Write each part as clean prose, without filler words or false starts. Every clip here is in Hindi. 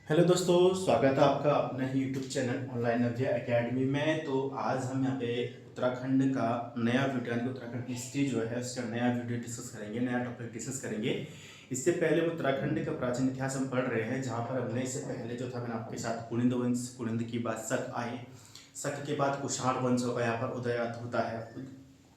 हेलो दोस्तों, स्वागत है आपका अपने ही यूट्यूब चैनल ऑनलाइन अध्यय एकेडमी में। तो आज हम यहाँ पे उत्तराखंड का नया वीडियो यानी कि उत्तराखंड की हिस्ट्री जो है उसका नया वीडियो डिस्कस करेंगे, नया टॉपिक डिस्कस करेंगे। इससे पहले हम उत्तराखंड का प्राचीन इतिहास हम पढ़ रहे हैं, जहाँ पर हमने इससे पहले जो था मैंने आपके साथ कुनिंद वंश, कुनिंद की बाद शक आए, शक के बाद कुषाण वंश होगा, यहाँ पर उदय होता है।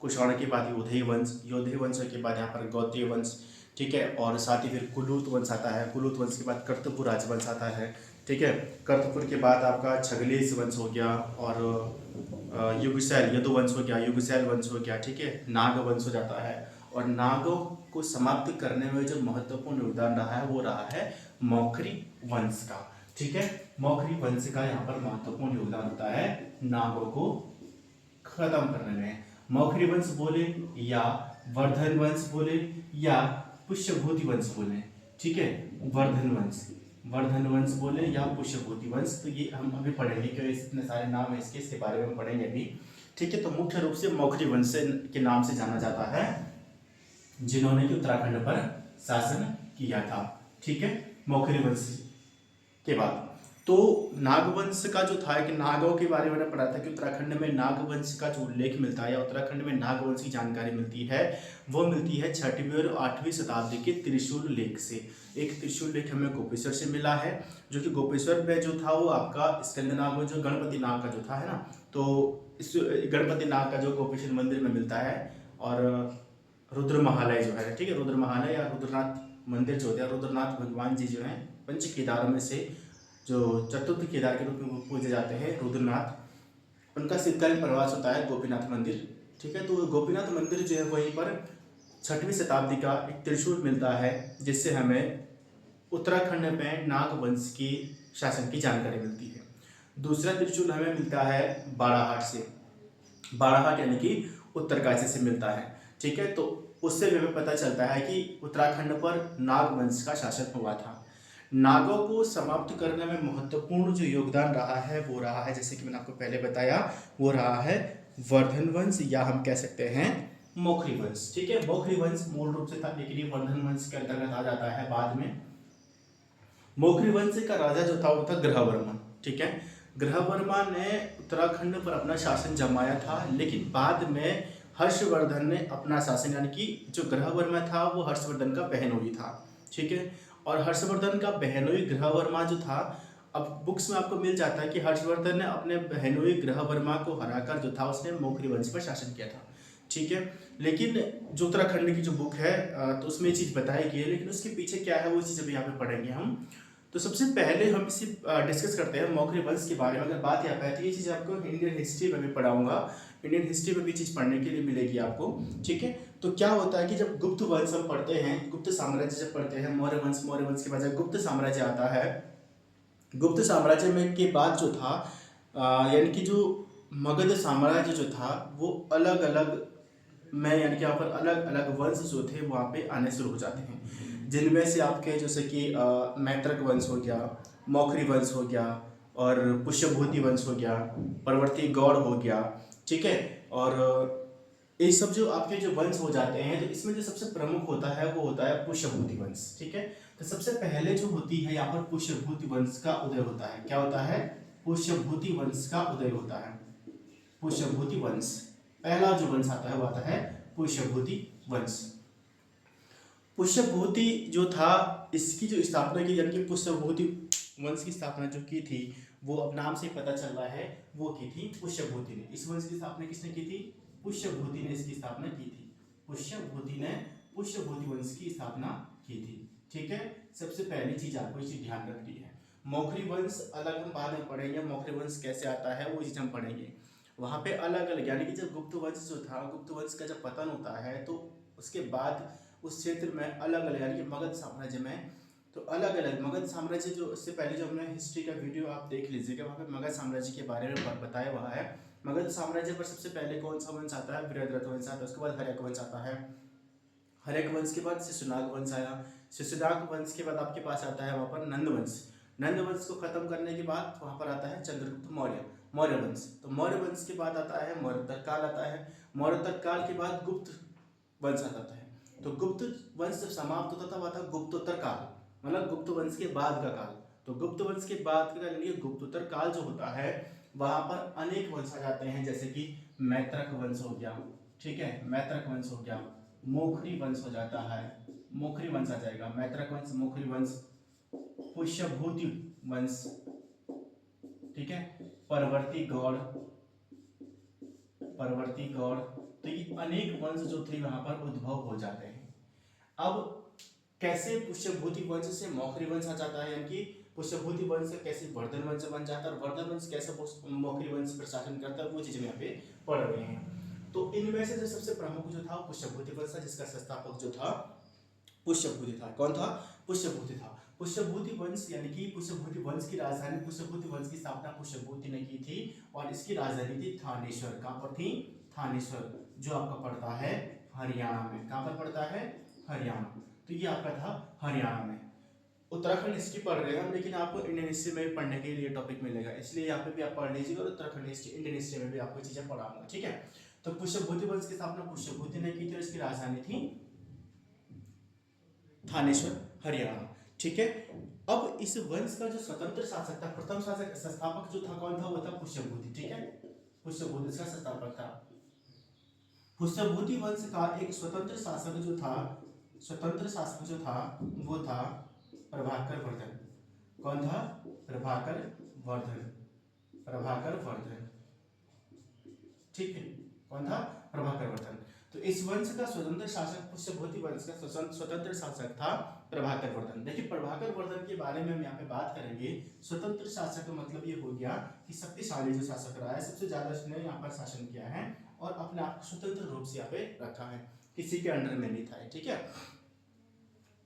कुषाण के बाद योधेय वंश, योधेय वंश के बाद यहाँ पर गौतीय वंश, ठीक है। और साथ ही फिर कुलूत वंश आता है, कुलूत वंश के बाद कर्तपुर राजवंश आता है, ठीक है। कर्तपुर के बाद आपका छगलेश वंश हो गया, और युगसैल यदुवंश हो गया, युगसैल वंश हो गया, ठीक है। नाग वंश हो जाता है। और नागों को समाप्त करने में जो महत्वपूर्ण योगदान रहा है वो रहा है मौखरी वंश का, ठीक है। मौखरी वंश का यहाँ पर महत्वपूर्ण योगदान होता है नागों को खत्म करने में। मौखरी वंश बोले या वर्धन वंश बोले या पुष्यभूति वंश बोले, ठीक है। वर्धन वंश बोले या पुष्यभूति वंश, तो ये हम अभी पढ़ेंगे क्योंकि इतने सारे नाम है इसके बारे में पढ़ेंगे अभी, ठीक है। तो मुख्य रूप से मौखरी वंश के नाम से जाना जाता है जिन्होंने कि उत्तराखंड पर शासन किया था, ठीक है। मौखरी वंश के बाद तो नागवंश का जो था कि नागों के बारे में मैंने पढ़ा था कि उत्तराखंड में नागवंश का जो उल्लेख मिलता है या उत्तराखंड में नागवंश की जानकारी मिलती है वो मिलती है 6वीं और 8वीं शताब्दी के त्रिशूल लेख से। एक त्रिशूल लेख हमें गोपेश्वर से मिला है, जो कि गोपेश्वर में जो था वो आपका स्कंदनाग में जो गणपति नाग का जो था है ना, तो इस गणपति नाग का जो गोपेश्वर मंदिर में मिलता है। और रुद्र महालय जो है, ठीक है, रुद्र महालय या रुद्रनाथ मंदिर जो होता है, रुद्रनाथ भगवान जी जो है पंच केदारों में से जो चतुर्थ केदार के रूप में पूजे जाते हैं रुद्रनाथ, उनका शीतकालीन प्रवास होता है गोपीनाथ मंदिर, ठीक है। तो गोपीनाथ मंदिर जो है वहीं पर 6वीं शताब्दी का एक त्रिशूल मिलता है जिससे हमें उत्तराखंड में नाग वंश की शासन की जानकारी मिलती है। दूसरा त्रिशूल हमें मिलता है बाड़ाहाट से, बाड़ाहाट यानी कि उत्तरकाशी से मिलता है, ठीक है। तो उससे भी हमें पता चलता है कि उत्तराखंड पर नाग वंश का शासन हुआ था। नागों को समाप्त करने में महत्वपूर्ण जो योगदान रहा है वो रहा है, जैसे कि मैंने आपको पहले बताया, वो रहा है वर्धन वंश या हम कह सकते हैं मौखरी वंश, ठीक है। मौखरी वंश मूल रूप से था लेकिन ये वर्धन वंश के अंतर्गत आ जाता है बाद में। मौखरी वंश का राजा जो था वो था ग्रहवर्मन, ठीक है। ग्रहवर्मा ने उत्तराखंड पर अपना शासन जमाया था, लेकिन बाद में हर्षवर्धन ने अपना शासन, यानी कि जो ग्रहवर्मा था वो हर्षवर्धन का बहनोई था, ठीक है। और हर्षवर्धन का बहनोई ग्रहवर्मा जो था, अब बुक्स में आपको मिल जाता है कि हर्षवर्धन ने अपने बहनोई ग्रहवर्मा को हराकर जो था उसने मौखरी वंश पर शासन किया था, ठीक है। लेकिन जो उत्तराखंड की जो बुक है तो उसमें ये चीज़ बताई गई है, लेकिन उसके पीछे क्या है वो चीज़ अभी यहाँ पे पढ़ेंगे हम। तो सबसे पहले हम इसे डिस्कस करते हैं मौखरी वंश के बारे में। अगर बात यहाँ पे है तो ये चीज़ आपको इंडियन हिस्ट्री में भी पढ़ाऊंगा, इंडियन हिस्ट्री में भी चीज़ पढ़ने के लिए मिलेगी आपको, ठीक है। तो क्या होता है कि जब गुप्त वंश हम पढ़ते हैं, गुप्त साम्राज्य जब पढ़ते हैं, मौर्य वंश के बाद जब गुप्त साम्राज्य आता है, गुप्त साम्राज्य में के बाद जो था यानी कि जो मगध साम्राज्य जो था वो अलग अलग में, यानी कि यहाँ पर अलग अलग वंश जो थे वहाँ पे आने शुरू हो जाते हैं, जिनमें से आपके जैसे कि मैत्रक वंश हो गया, मौखरी वंश हो गया, और पुष्यभूति वंश हो गया, परवर्ती गौड़ हो गया, ठीक है। और ये सब जो आपके जो वंश हो जाते हैं, तो इसमें जो सबसे प्रमुख होता है वो होता है पुष्यभूति वंश, ठीक है। तो सबसे पहले जो होती है यहाँ पर पुष्यभूति वंश का उदय होता है। क्या होता है? पुष्यभूति वंश का उदय होता है। पुष्यभूति वंश, पहला जो वंश आता है वो आता है पुष्यभूति वंश। पुष्यभूति जो था इसकी जो स्थापना की, यानी कि पुष्यभूति वंश की स्थापना जो की थी वो अब नाम से पता चल रहा है वो की थी पुष्यभूति ने। इस वंश की स्थापना किसने की थी? पुष्यभूति ने इसकी स्थापना की थी। पुष्यभूति ने पुष्यभूति वंश की स्थापना की थी, ठीक है। सबसे पहली चीज आपको ये चीज ध्यान रखनी है। मौखरी वंश अलग हम बाद में पढ़ेंगे, मौखरी वंश कैसे आता है वो चीज हम पढ़ेंगे। वहाँ पे अलग अलग, यानी कि जब गुप्त वंश जो था, गुप्त वंश का जब पतन होता है तो उसके बाद उस क्षेत्र में अलग अलग, यानी कि मगध साम्राज्य में, तो अलग अलग मगध साम्राज्य जो इससे पहले जो हमने हिस्ट्री का वीडियो आप देख लीजिएगा, वहाँ पे मगध साम्राज्य के बारे में बताया हुआ है। मगध साम्राज्य पर सबसे पहले कौन सा वंश आता है? बृहद्रथ वंश आता है। उसके बाद हर्यक वंश आता है। हर्यक वंश के बाद शिशुनाग वंश आया। शिशुनाग वंश के बाद आपके पास आता है वहाँ पर नंद वंश। नंद वंश को खत्म करने के बाद वहाँ पर आता है चंद्रगुप्त मौर्य, मौर्य वंश। तो मौर्य वंश के बाद आता है मौर्योत्तर काल आता है। मौर्योत्तर काल के बाद गुप्त वंश आता है। तो गुप्त वंश जब समाप्त होता था वह था गुप्तोत्तर काल, मतलब गुप्त वंश के बाद का काल। तो गुप्त वंश की बात करें, यानी गुप्तोत्तर काल जो होता है वहां पर अनेक वंश आ जाते हैं, जैसे कि मैत्रक वंश हो गया, ठीक है, मैत्रक वंश हो गया, मोखरी वंश हो जाता है, मोखरी वंश आ जाएगा, मैत्रक वंश, मोखरी वंश, पुष्यभूति वंश, ठीक है, परवर्ती गौड़, परवर्ती गौड़। तो ये अनेक वंश जो थे वहां पर उद्भव हो जाते हैं। अब कैसे पुष्यभूति वंश से मौखरी वंश आ जाता है, यानी कि पुष्यभूति वंश से कैसे वर्धन वंश बन जाता है और वर्धन वंश कैसे मौखरी वंश पर शासन करता है, वो चीजें यहाँ पे पढ़ रहे हैं। तो इनमें से जो सबसे प्रमुख जो था पुष्यभूति वंश था, जिसका संस्थापक जो था पुष्यभूति था। कौन था? पुष्यभूति था। पुष्यभूति वंश यानी कि पुष्यभूति वंश की राजधानी, पुष्यभूति वंश की स्थापना पुष्यभूति ने की थी और इसकी राजधानी थी थानेश्वर। कहां पर थी? थानेश्वर, जो आपका पड़ता है हरियाणा में। कहां पर पड़ता है? हरियाणा। तो ये आपका था हरियाणा में। उत्तराखंड हिस्ट्री पढ़ रहे हैं, लेकिन आपको इंडियन हिस्ट्री में पढ़ने के लिए टॉपिक मिलेगा, इसलिए यहाँ पे भी आप पढ़ लीजिएगा और उत्तराखंड हिस्ट्री, इंडियन हिस्ट्री में भी आपको चीजें पढ़ाऊंगा, ठीक है। तो पुष्यभूति वंश की स्थापना पुष्यभूति ने की थी और इसकी राजधानी थी थानेश्वर, हरियाणा, ठीक है। अब इस वंश का जो स्वतंत्र शासक था, प्रथम शासक संस्थापक जो था, कौन था? वो था पुष्यभूति, ठीक है, पुष्यभूति इसका संस्थापक था। पुष्यभूति वंश का एक स्वतंत्र शासक जो था, स्वतंत्र शासक जो था वो था प्रभाकर वर्धन। कौन था? प्रभाकर वर्धन, प्रभाकर वर्धन, ठीक है, कौन था? प्रभाकर वर्धन। तो इस वंश का स्वतंत्र शासक, पुष्यभूति वंश का स्वतंत्र शासक था प्रभाकर वर्धन। देखिए प्रभाकर वर्धन के बारे में हम यहाँ पे बात करेंगे। स्वतंत्र शासक का मतलब ये हो गया कि शक्तिशाली जो शासक रहा है, सबसे ज्यादा इसने यहाँ पर शासन किया है और अपने आप को स्वतंत्र रूप से यहाँ पे रखा है, किसी के अंडर में नहीं था, ठीक है।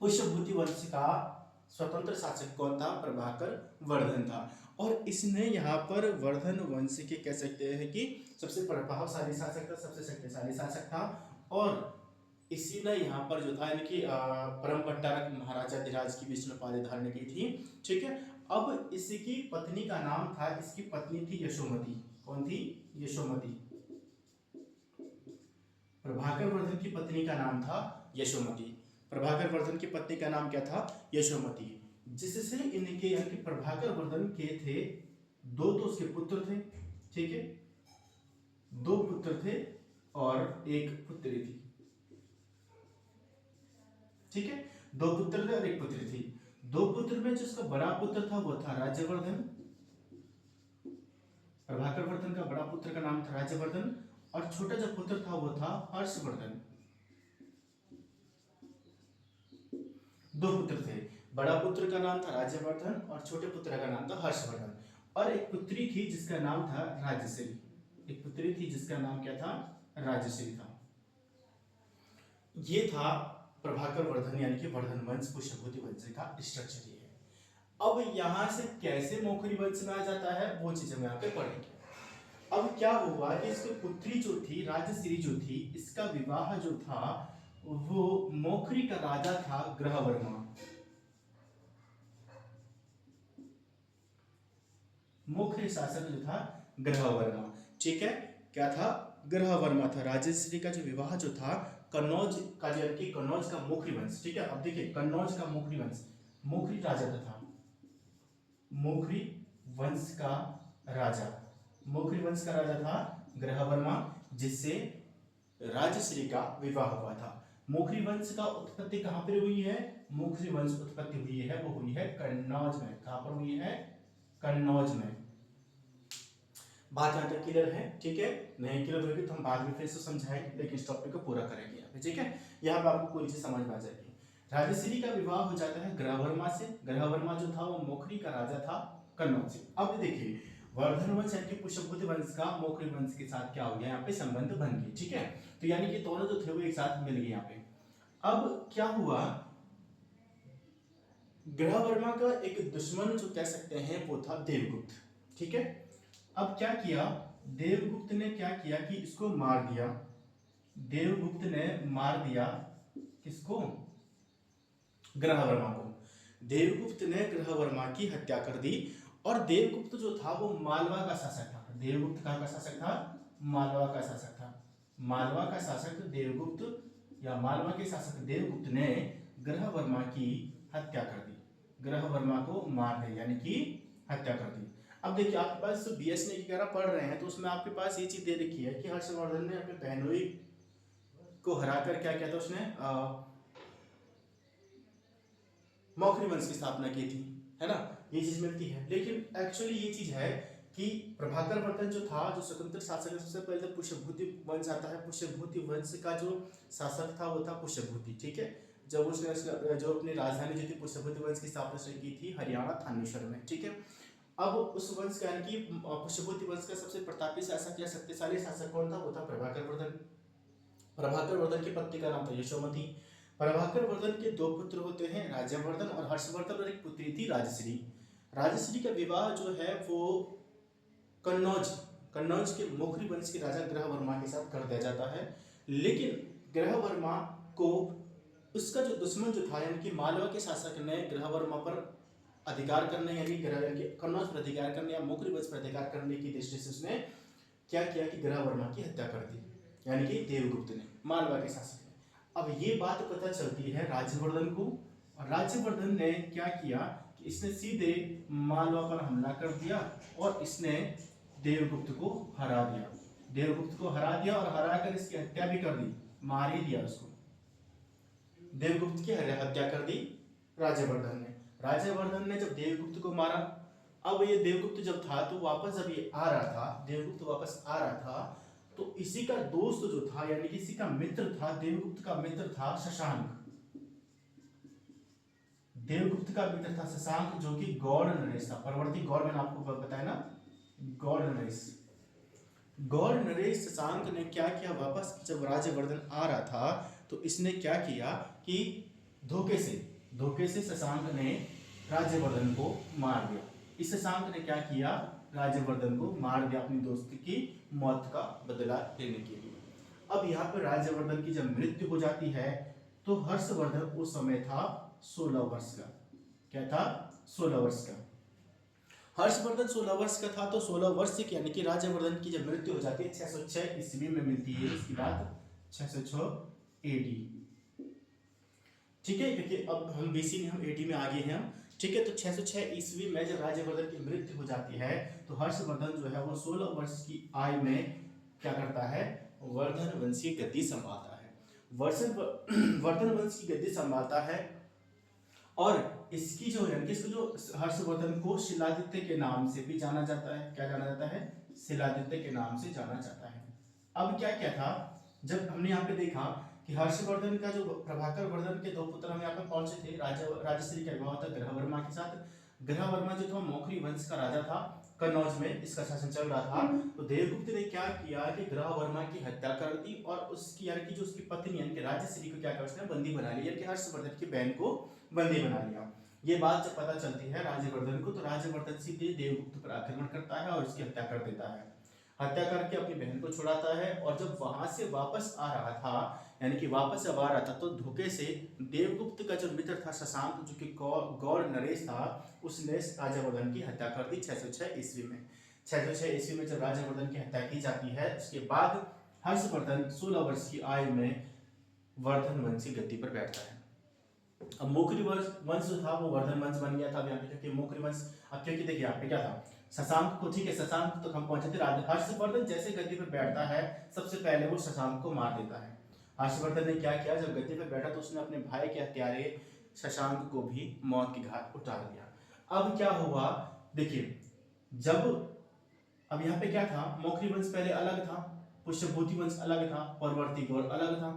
पुष्यभूति वंश का स्वतंत्र शासक कौन था? प्रभाकर वर्धन था। और इसने यहाँ पर वर्धन वंश के कह सकते हैं कि सबसे प्रभावशाली शासक था, सबसे शक्तिशाली शासक था। और इसी ने यहाँ पर जो था, यानी कि परम भट्टारक महाराजा धीराज की विष्णु उपाधि धारण की थी, ठीक है। अब इसकी पत्नी का नाम था, इसकी पत्नी थी यशोमती। कौन थी? यशोमती। प्रभाकर वर्धन की पत्नी का नाम था यशोमती। प्रभाकर वर्धन की पत्नी का नाम क्या था? यशोमती। जिससे इनके यानी कि प्रभाकर वर्धन के थे दो, तो उसके पुत्र थे, ठीक है, दो पुत्र थे और एक पुत्री थी, ठीक है, दो पुत्र थे और एक पुत्री थी। दो पुत्र में जिसका बड़ा पुत्र था वो था राज्यवर्धन, प्रभाकर वर्धन का बड़ा पुत्र का नाम था राज्यवर्धन और छोटा जो पुत्र था वो था हर्षवर्धन। दो पुत्र थे, बड़ा पुत्र का नाम था राज्यवर्धन और छोटे पुत्र का नाम था हर्षवर्धन। और एक पुत्री थी जिसका नाम था राजश्री, एक पुत्री थी जिसका नाम क्या था? राजश्री था। ये था प्रभाकर वर्धन यानी कि वर्धन वंश, पुष्यभूति वंश का स्ट्रक्चर ये है। अब यहां से कैसे मौखरी वंश में आ जाता है वो चीज हम यहाँ पे पढ़ेंगे। अब क्या हुआ कि इसकी पुत्री जो थी राजश्री जो थी, इसका विवाह जो था वो मौखरी का राजा था ग्रहवर्मा। मौखरी शासक जो था ग्रहवर्मा, ठीक है, क्या था? ग्रहवर्मा था। राजश्री का जो विवाह जो था कन्नौज का, यानी कि कन्नौज का मौखरी वंश, ठीक है। अब देखिए कन्नौज का मौखरी वंश, मौखरी राजा था, मौखरी वंश का राजा, मौखरी वंश का राजा था ग्रहवर्मा, जिससे राजश्री का विवाह हुआ था। मौखरी वंश का उत्पत्ति कहां पर हुई है? मौखरी वंश उत्पत्ति हुई है वो हुई है कन्नौज में। कहां पर हुई है? कन्नौज में। बात यहां तक क्लियर है, ठीक है। नहीं क्लियर होगी तो हम बाद में फिर से समझाएंगे, लेकिन इस टॉपिक को पूरा करेंगे यहाँ पे, ठीक है। यहाँ पे आपको पूरी चीज समझ में आ जाएगी। राजश्री का विवाह हो जाता है ग्रहवर्मा से। ग्रहवर्मा जो था वो मौखरी का राजा था कन्नौज से। अब देखिए वर्धन वंश यानी कि पुष्यभूति वंश का मौखरी वंश के साथ क्या हो गया? यहाँ पे संबंध बन गए, ठीक है। तो यानी कि दोनों जो थे वो एक साथ मिल गए यहाँ पे। अब क्या हुआ? ग्रहवर्मा का एक दुश्मन जो कह सकते हैं वो था देवगुप्त, ठीक है। अब क्या किया? देवगुप्त ने क्या किया कि इसको मार दिया। देवगुप्त ने मार दिया किसको? ग्रहवर्मा को। देवगुप्त ने ग्रहवर्मा की हत्या कर दी। और देवगुप्त जो था वो मालवा का शासक था। देवगुप्त कहाँ का शासक था? मालवा का शासक था। मालवा का शासक देवगुप्त या मालवा के शासक देवगुप्त ने ग्रहवर्मा की हत्या कर दी। ग्रह वर्मा को मार दिया, यानी कि हत्या कर दी। अब देखिए आपके पास जो BS वगैरह पढ़ रहे हैं तो उसमें आपके पास ये चीज दे रखी है कि हर्षवर्धन ने अपने बहनोई को हराकर क्या किया था, उसने मौखरी वंश की स्थापना की थी, है ना, ये चीज मिलती है। लेकिन एक्चुअली ये चीज है कि प्रभाकर वर्धन जो था, जो स्वतंत्र शासक है, सबसे पहले पुष्यभूति वंश आता है। पुष्यभूति वंश का जो शासक था वो था पुष्यभूति, ठीक है। जब उसने जो अपनी राजधानी जो थी पुष्यभूति वंश की स्थापना उसने की थी हरियाणा थानेश्वर में, ठीक है। अब उस वंश का यानी कि पुष्यभूति वंश का सबसे प्रतापी शासक या शक्तिशाली शासक कौन था, वो था प्रभाकर वर्धन। प्रभाकर वर्धन की पत्नी का नाम था यशोमती। प्रभाकर वर्धन के दो पुत्र होते हैं, राज्यवर्धन और हर्षवर्धन, और एक पुत्री थी राजश्री। राजश्री का विवाह जो है वो कन्नौज कन्नौज के मोखरी वंश के राजा ग्रहवर्मा के साथ कर दिया जाता है। लेकिन ग्रहवर्मा को उसका जो दुश्मन जो था, यानी कि मालवा के शासक ने ग्रहवर्मा पर अधिकार करने, यानी कन्नौज पर अधिकार करने या मोखरी वंश पर अधिकार करने की दृष्टि से उसने क्या किया कि ग्रहवर्मा की हत्या कर दी, यानी कि देवगुप्त ने, मालवा के शासक ने। अब ये बात पता चलती है राज्यवर्धन को, और राज्यवर्धन ने क्या किया कि इसने सीधे मालवा पर हमला कर दिया और इसने देवगुप्त को हरा दिया। देवगुप्त को हरा दिया और हराकर इसकी हत्या भी कर दी, मार ही दिया उसको। देवगुप्त की हत्या कर दी राज्यवर्धन ने। राज्यवर्धन ने जब देवगुप्त को मारा, अब ये देवगुप्त जब था तो वापस जब ये आ रहा था, देवगुप्त वापस आ रहा था, तो इसी का दोस्त जो था, यानी कि इसी का मित्र था, देवगुप्त का मित्र था शशांक। देवगुप्त का मित्र था शशांक, जो कि गौड़ नरेश था। परवर्ती गौड़ मैंने आपको बताया ना, गौड़ नरेश। गौड़ नरेश शशांक ने क्या किया, वापस जब राज्यवर्धन आ रहा था तो इसने क्या किया कि धोखे से शशांक ने राज्यवर्धन को मार दिया। इस शशांक ने क्या किया, राज्यवर्धन को मार दिया अपनी दोस्त की मौत का बदला लेने के लिए। अब यहाँ पर राज्यवर्धन की जब मृत्यु हो जाती है तो हर्षवर्धन उस समय था 16 वर्ष का। क्या था, 16 वर्ष का। हर्षवर्धन 16 वर्ष का था, तो 16 वर्ष की यानी कि राज्यवर्धन की जब मृत्यु हो जाती है 606 ईस्वी में मिलती है इसकी बात, 606 AD, ठीक है, क्योंकि अब हम BC में, हम AD में आगे हैं, ठीक है। तो 606 ईस्वी में जब राज्यवर्धन की मृत्यु हो जाती है तो हर्षवर्धन जो है वो 16 वर्ष की आयु में क्या करता है, वर्धन वंश की गद्दी संभालता है। वर्धन वंश की गद्दी संभालता है, और इसकी जो है, इसको जो हर्षवर्धन को शिलादित्य के नाम से भी जाना जाता है। क्या जाना जाता है, शिलादित्य के नाम से जाना जाता है। अब क्या क्या था, जब हमने यहाँ पे देखा कि हर्षवर्धन का जो प्रभाकर वर्धन के दो पुत्र हम यहाँ पे पहुंचे थे, राजश्री का विवाह था ग्रहवर्मा के साथ। ग्रहवर्मा जो था मोखरी वंश का राजा था, कन्नौज में इसका शासन चल रहा था। तो देवगुप्त ने क्या किया कि ग्रहवर्मा की हत्या कर दी और उसकी यानी कि जो उसकी पत्नी यानी कि राजश्री को क्या किया, उसने बंदी बना लिया, यानी कि हर्षवर्धन की बहन को बंदी बना लिया। ये बात जब पता चलती है राज्यवर्धन को, तो राज्यवर्धन सीधे देवगुप्त पर आक्रमण करता है और उसकी हत्या कर देता है। हत्या करके अपनी बहन को छुड़ाता है, और जब वहां से वापस आ रहा था, यानी कि वापस जब आ रहा था, तो धोखे से देवगुप्त का जो मित्र था शशांक, जो कि गौड़ नरेश था, उसने राज्यवर्धन की हत्या कर दी 606 ईस्वी में। 606 ईस्वी में जब राज्यवर्धन की हत्या की जाती है, उसके बाद हर्षवर्धन 16 वर्ष की आयु में वर्धन वंश की गद्दी पर बैठता है। अब मोखरी वंश जो था वो वर्धन वंश बन गया था अब यहाँ पे, क्योंकि मोखरी वंश, अब क्योंकि देखिए यहाँ पे क्या था, शशांक को, ठीक है, शशांक तो हम पहुंचे थे। हर्षवर्धन जैसे गद्दी पर बैठता है, सबसे पहले वो शशांक को मार देता है। हर्षवर्धन ने क्या किया, जब गद्दी पर बैठा तो उसने अपने भाई के हत्यारे शशांक को भी मौत की घाट उतार दिया। अब क्या हुआ, देखिए, जब अब यहाँ पे क्या था, मोखरी वंश पहले अलग था, पुष्यभूति वंश अलग था, परवर्ती गौड़ अलग था।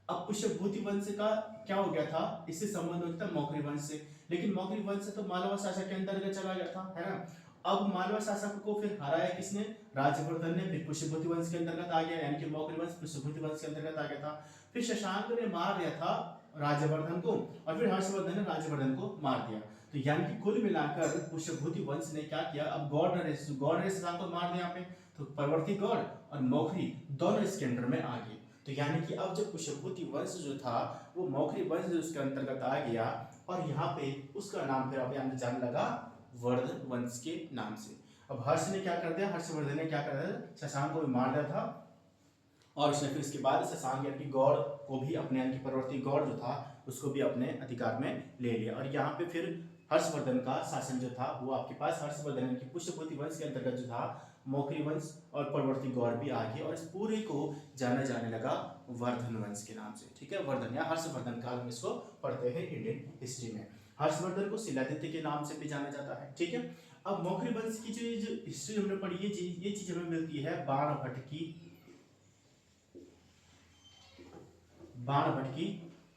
अब पुष्यभूति वंश का क्या हो गया था, इससे संबंध होता था मोखरी वंश से, लेकिन मोखरी वंश से तो मालवा शासक के अंतर्गत चला गया था, है ना। अब मालवा शासक को फिर हराया किसने, राज्यवर्धन ने। फिर पुष्यभूति वंश के अंतर्गत आ गया, यानी कि मोखरी वंश पुष्यभूति वंश के अंतर्गत आ गया था। फिर शशांक ने मार दिया था राज्यवर्धन को, और फिर हर्षवर्धन ने राज्यवर्धन को मार दिया। तो यानी कि कुल मिलाकर पुष्यभूति वंश ने क्या किया, अब गौड़ नरेश शशांक को मार दिया यहाँ पे, तो परवर्ती गौड़ और मोखरी दोनों इसके अंडर में आ गए। तो यानी कि अब जब पुष्यभूति वंश जो था वो मोखरी वंश जो उसके अंतर्गत आ गया, और यहाँ पे उसका नाम फिर अब यहाँ जाने लगा वर्धन वंश के नाम से। अब हर्ष ने क्या कर दिया, हर्षवर्धन ने क्या कर दिया, शशांक को भी मार दिया था, और उसने फिर इसके बाद शशांक यानी कि गौड़ को भी अपने, यानी कि परवर्ती गौड़ जो था उसको भी अपने अधिकार में ले लिया। और यहाँ पे फिर हर्षवर्धन का शासन जो था वो आपके पास हर्षवर्धन की पुष्यभूति वंश के अंतर्गत जो था मौखरी वंश और परवर्ती गौर भी आ गए और इस पूरे को जाना जाने लगा वर्धन वंश के नाम से। ठीक है, वर्धन या हर्षवर्धन काल हम इसको पढ़ते हैं इंडियन हिस्ट्री में। हर्षवर्धन को शिलादित्य के नाम से भी जाना जाता है। ठीक है, अब मौखरी वंश की जो हिस्ट्री हमने पढ़ी है, ये चीज हमें मिलती है बाणभट्ट की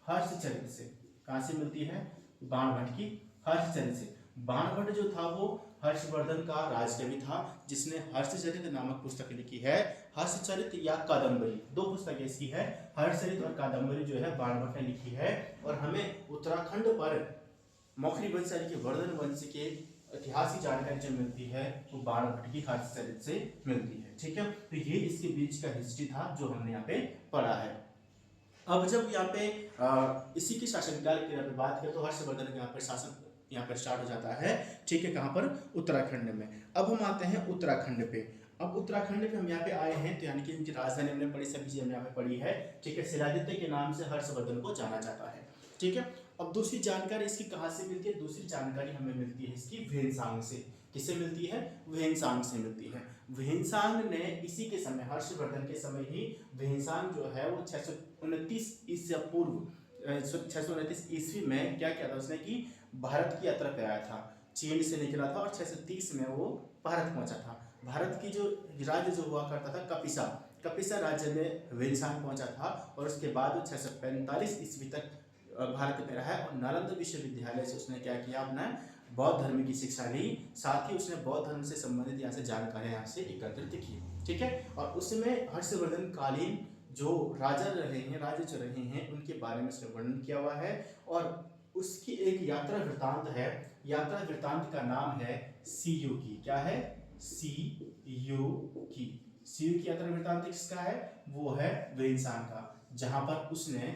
हर्षचरित से। कहां से मिलती है? बाणभट्ट की हर्षचरित से। बाणभट्ट जो था वो हर्षवर्धन का राजकवि था जिसने हर्षचरित नामक पुस्तक लिखी है। हर्षचरित या कादंबरी, दो पुस्तकें इसकी है, हर्षचरित और कादंबरी जो है बाणभट्ट ने लिखी है। और हमें उत्तराखंड पर मौखरी वंश यानी कि वर्धन वंश के इतिहास की जानकारी जो मिलती है वो बाणभट्ट की हर्षचरित से मिलती है। ठीक है, तो ये इसके बीच का हिस्ट्री था जो हमने यहाँ पे पढ़ा है। अब जब यहाँ पे इसी के शासनकाल की यहाँ पे बात करें तो हर्षवर्धन का यहाँ पर शासन यहाँ पर स्टार्ट हो जाता है। ठीक है, कहाँ पर? उत्तराखंड में। अब हम आते हैं उत्तराखंड पे। अब उत्तराखंड पे हम यहाँ पे आए हैं तो यानी कि इनकी राजधानी हमने पढ़ी, सभी चीजें हमने यहाँ पे पढ़ी है। ठीक है, शिलादित्य के नाम से हर्षवर्धन को जाना जाता है। ठीक है, अब दूसरी जानकारी इसकी कहाँ से मिलती है? दूसरी जानकारी हमें मिलती है इसकी वेनसांग से। किससे मिलती है? वेनसांग से मिलती है। वेनसांग ने इसी के समय, हर्षवर्धन के समय ही वेनसांग जो है वो 629 ईसा पूर्व 629 ईस्वी में क्या किया था उसने कि भारत की यात्रा पे आया था। चीन से निकला था और 630 में वो भारत पहुंचा था। भारत की जो राज्य जो हुआ करता था कपिसा राज्य में वेनसांग पहुंचा था और उसके बाद वो 645 ईस्वी तक भारत में रहा और नालंदा विश्वविद्यालय से उसने क्या किया? अपना बौद्ध धर्म की शिक्षा ली, साथ ही उसने बौद्ध धर्म से संबंधित यहाँ से जानकारियां यहाँ से एकत्रित की। ठीक है, और उसमें हर्षवर्धन कालीन जो राजा जो रहे हैं उनके बारे में उसने वर्णन किया हुआ है। और उसकी एक यात्रा वृत्तांत है, यात्रा वृत्तांत का नाम है सीयू की। क्या है? सीयू की यात्रा वृत्तांत किसका है? वो है वेनसांग का, जहां पर उसने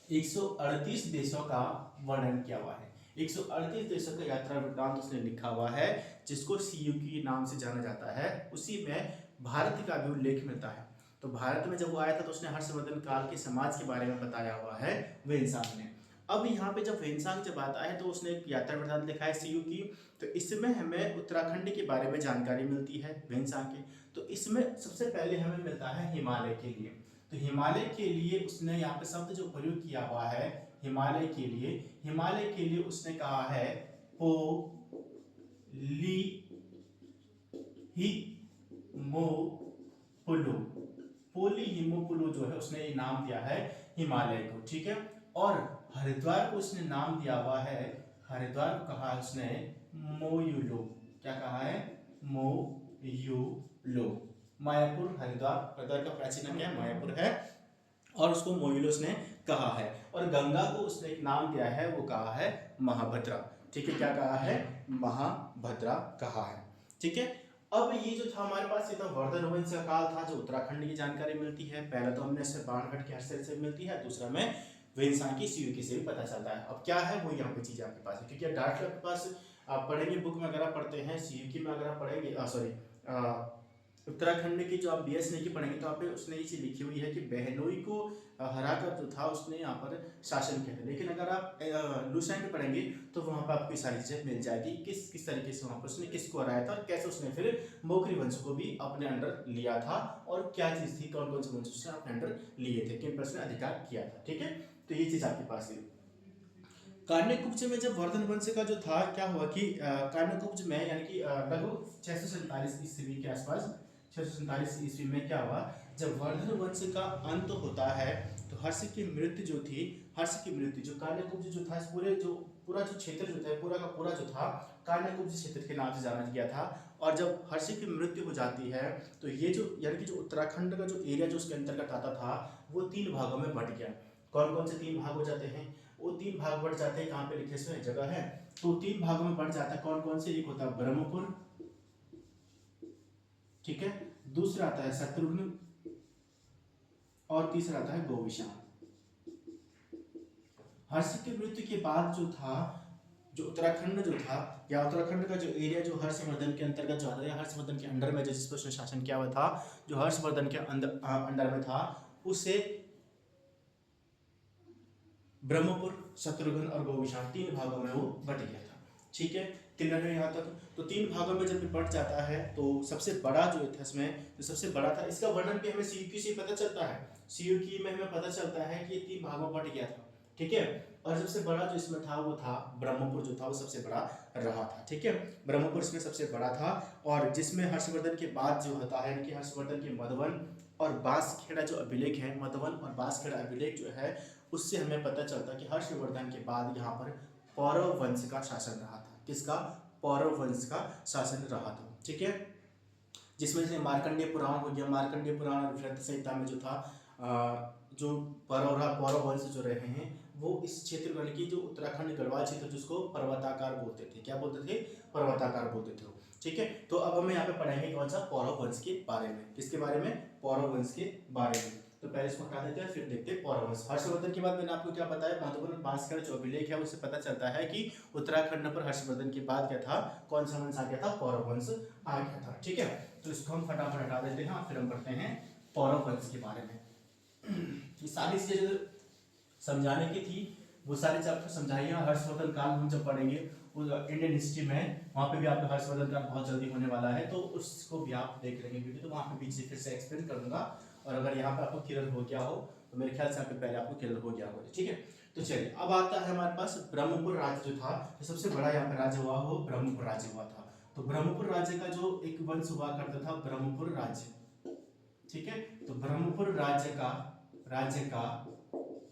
138 देशों का वर्णन किया हुआ है। 138 देशों का यात्रा वृत्तांत उसने लिखा हुआ है जिसको सीयू की नाम से जाना जाता है। उसी में भारत का भी उल्लेख मिलता है। तो भारत में जब वो आया था तो उसने हर्षवर्धन काल के समाज के बारे में बताया हुआ है वेनसांग ने। अब यहाँ पे जब वेनसांग जब आता है तो उसने एक यात्रा वृत्तांत लिखा है सीयू की। तो इसमें हमें उत्तराखंड के बारे में जानकारी मिलती है वेनसांग के। तो इसमें सबसे पहले हमें मिलता है हिमालय के लिए। तो हिमालय के लिए उसने यहाँ पे शब्द जो प्रयोग किया हुआ है हिमालय के लिए उसने कहा है पोलीहिमोपुलु जो है उसने ये नाम दिया है हिमालय को। ठीक है, और हरिद्वार को उसने नाम दिया हुआ है, हरिद्वार को कहा उसने मोयुलो। क्या कहा है? मोयुलो। मायापुर हरिद्वार का प्राचीन नाम क्या है? मायापुर है और उसको मोयुलोस ने कहा है। और गंगा को उसने एक नाम दिया है, वो कहा है महाभद्रा। ठीक है, क्या कहा है? महाभद्रा कहा है। ठीक है, अब ये जो था हमारे पास ये था वर्धन वंश का काल था जो उत्तराखंड की जानकारी मिलती है। पहला तो हमने इससे बाणगढ़ के हर्षचरित से मिलती है, दूसरा में वेनसांग की सीयू की से भी पता चलता है। अब क्या है वो यहाँ पे चीज आपके पास है, क्योंकि डायरेक्ट आपके पास आप पढ़ेंगे बुक में अगर आप पढ़ते हैं सीयू की में अगर आप पढ़ेंगे उत्तराखंड की जो आप बीएसएनए की पढ़ेंगे तो आप उसने ये चीज लिखी हुई है कि बहनोई को हराकर जो था उसने यहाँ पर शासन किया था। लेकिन अगर आप लुसाइन में पढ़ेंगे तो वहां पर आपको सारी चीजें मिल जाएगी किस तरीके से वहां पर उसने किसको हराया था और कैसे उसने फिर मौखरी वंश को भी अपने अंडर लिया था और क्या चीज थी, कौन कौन से वंश उसने अपने अंडर लिए थे, किन पर उसने अधिकार किया था। ठीक है, तो ये चीज आपके पास है। कान्यकुब्ज में जब वर्धन वंश का जो था क्या हुआ कि कान्यकुब्ज में यानी कि लगभग 647 ईस्वी के आसपास 647 ईस्वी में क्या हुआ, जब वर्धन वंश का अंत होता है तो हर्ष की मृत्यु जो कान्यकुब्ज जो था पूरा जो क्षेत्र जो था पूरा का पूरा जो था कान्यकुब्ज क्षेत्र के नाम से जाना गया था। और जब हर्ष की मृत्यु हो जाती है तो ये जो यानी कि जो उत्तराखंड का जो एरिया जो उसके अंतर्गत आता था वो 3 भागों में बट गया। कौन कौन से 3 भाग हो जाते हैं? वो 3 भाग बढ़ जाते हैं, कहाँ पे लिखे हुए जगह है, तो 3 भागों में बढ़ जाता है। कौन कौन से? एक होता है ब्रह्मपुर, ठीक है, दूसरा आता है शत्रुघ्न और तीसरा आता है गोविशान। हर्ष की मृत्यु के बाद जो था जो उत्तराखंड जो था या उत्तराखंड का जो एरिया जो हर्षवर्धन के अंतर्गत जो आता है, हर्षवर्धन के अंडर में जिस पर उसने शासन किया हुआ था, जो हर्षवर्धन के अंडर में था, उसे ब्रह्मपुर, शत्रुघ्न और गोविशान 3 भागों में वो बट गया था। ठीक है, क्लियर है यहाँ तक। तो 3 भागों में जब बढ़ जाता है तो सबसे बड़ा जो था इसमें, जो सबसे बड़ा था, इसका वर्णन भी हमें सीयूकी से पता चलता है। सीयूकी में हमें पता चलता है कि 3 भागों में बढ़ गया था, ठीक है। और सबसे बड़ा जो इसमें था वो था ब्रह्मपुर, जो था वो सबसे बड़ा रहा था, ठीक है। ब्रह्मपुर इसमें सबसे बड़ा था, और जिसमें हर्षवर्धन के बाद जो होता है कि हर्षवर्धन के मधुबन और बांसखेड़ा जो अभिलेख है, मधुबन और बांसखेड़ा अभिलेख जो है, उससे हमें पता चलता कि हर्षवर्धन के बाद यहाँ पर पौरव वंश का शासन रहा था। किसका? पौरव वंश का शासन रहा था, ठीक है। जिसमें से मार्कंडेय पुराण हो गया, मार्कंडेय पुराण और वृत्त संहिता में जो था जो पौरव वंश जो रहे हैं वो इस क्षेत्र यानी कि जो उत्तराखंड गढ़वाल क्षेत्र, जिसको पर्वताकार बोलते थे। क्या बोलते थे? पर्वताकार बोलते थे, ठीक है। तो अब हम यहाँ पे पढ़ेंगे कौन सा? पौरव वंश के बारे में। किसके बारे में? पौरव वंश के बारे में। तो पहले इसको हटा देते हैं, फिर देखते हैं पौरव वंश। हर्षवर्धन के बाद मैंने आपको क्या बताया? मधुबन और बांसखेड़ा जो अभिलेख है उससे पता चलता है कि उत्तराखंड पर हर्षवर्धन के बाद क्या था? कौन सा वंश आ गया था? पौरव वंश आ गया था, ठीक है। तो इसको हम फटाफट हटा देते हैं, फिर हम पढ़ते हैं पौरव वंश के बारे में। ये सारी चीजें जो समझाने की थी वो सारे चैप्टर समझाइए। हर्षवर्धन काल हम जब पढ़ेंगे इंडियन हिस्ट्री में, वहाँ पे भी आपका हर्षवर्धन काल बहुत जल्दी होने वाला है, तो उसको भी आप देख लेंगे वीडियो, तो वहाँ पे बीच से फिर से एक्सप्लेन कर दूंगा। और अगर यहाँ पे आपको क्लियर हो गया हो तो मेरे ख्याल से यहाँ पे पहले आपको क्लियर हो गया होगा, ठीक है। तो चलिए अब आता है हमारे पास ब्रह्मपुर राज्य जो था, तो सबसे बड़ा यहाँ पे राज्य हुआ हो ब्रह्मपुर राज्य हुआ था। तो ब्रह्मपुर राज्य का जो एक वंश हुआ करता था ब्रह्मपुर राज्य, ठीक है। तो ब्रह्मपुर राज्य का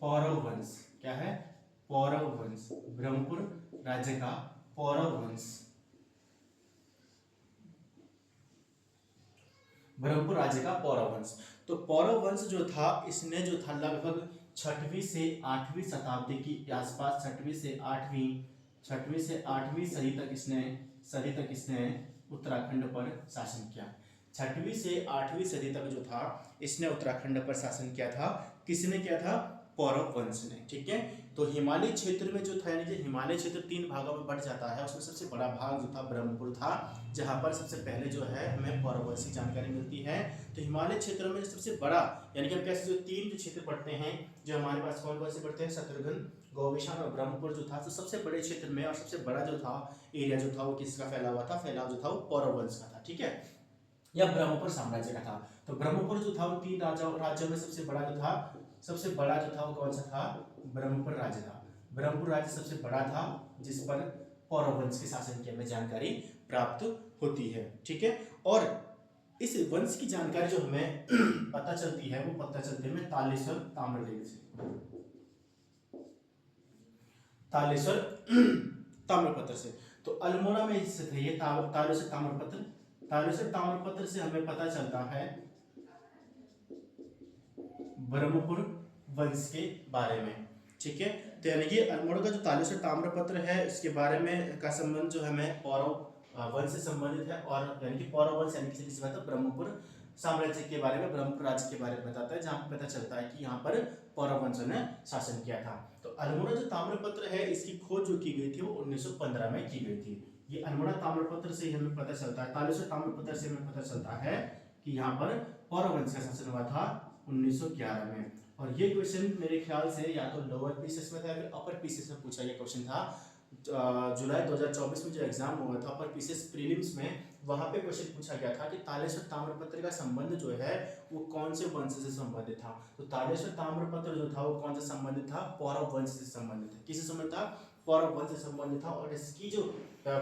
पौरव वंश क्या है? पौरव वंश। ब्रह्मपुर राज्य का पौरव वंश, ब्रह्मपुर राज्य का पौरव वंश। तो पौरव वंश जो था, इसने जो था लगभग 6वीं से 8वीं शताब्दी की आसपास, 6वीं से 8वीं सदी तक इसने उत्तराखंड पर शासन किया। 6वीं से 8वीं सदी तक जो था इसने उत्तराखंड पर शासन किया था। किसने किया था? पौरव वंश ने, ठीक है। तो हिमालय क्षेत्र में जो था, यानी कि हिमालय क्षेत्र 3 भागों में बढ़ जाता है, उसमें सबसे बड़ा भाग जो था ब्रह्मपुर था, जहां पर सबसे पहले जो है हमें पौरव वंश की जानकारी मिलती है। तो हिमालय क्षेत्र में सबसे बड़ा, यानी कि हम कैसे जो 3 जो क्षेत्र पढ़ते हैं, जो हमारे पास कौन कौन से पढ़ते हैं? शत्रुघ्न, गौविशान और ब्रह्मपुर जो था, तो सबसे बड़े क्षेत्र में और सबसे बड़ा जो था एरिया जो था वो किसका फैला हुआ था? फैलाव जो था वो पौरव वंश का था, ठीक है, या ब्रह्मपुर साम्राज्य का था। तो ब्रह्मपुर जो था वो 3 राज्यों में सबसे बड़ा जो था, वो कौन सा था? ब्रह्मपुर राज्य था। ब्रह्मपुर राज्य सबसे बड़ा था, जिस पर पौरव वंश के शासन की हमें जानकारी प्राप्त होती है, ठीक है। और इस वंश की जानकारी जो हमें पता चलती है वो पता चलती है हमें तालेश्वर ताम्रलिप्त से, तालेश्वर ताम्रपत्र से। तो अल्मोड़ा में स्थित है ये तालेश्वर ताम्रपत्र। तालेश्वर ताम्रपत्र से हमें पता चलता है ब्रह्मपुर वंश के बारे में, ठीक है। तो यानी कि अल्मोड़ा का जो तालेश्वर ताम्रपत्र है इसके बारे में का संबंध जो है हमें पौरव वंश से संबंधित है, और यानी कि पौरव वंश यानी किसी बात ब्रह्मपुर साम्राज्य के बारे में, ब्रह्मपुर राज्य के बारे में बताता है, जहाँ पे पता चलता है कि यहाँ पर पौरव वंश ने शासन किया था। तो अल्मोड़ा जो ताम्रपत्र है इसकी खोज जो की गई थी वो 1915 में की गई थी। ये अल्मोड़ा ताम्रपत्र से हमें पता चलता है, तालेश्वर ताम्रपत्र से हमें पता चलता है कि यहाँ पर पौरव वंश का शासन हुआ था 1911 में। और ये क्वेश्चन मेरे ख्याल से या तो लोअर पीसीएस में था या फिर अपर पीसीएस में पूछा गया क्वेश्चन था। जुलाई 2024 में जो एग्जाम हुआ था अपर पीसीएस प्रीलिम्स में, वहां पे क्वेश्चन पूछा गया था कि तालेश्वर ताम्रपत्र का संबंध जो है वो कौन से वंश से संबंधित था। तो तालेश्वर ताम्रपत्र जो था वो कौन से संबंधित था? पौरव वंश से संबंधित था। किससे संबंधित था? पौरव वंश से संबंधित था। और इसकी जो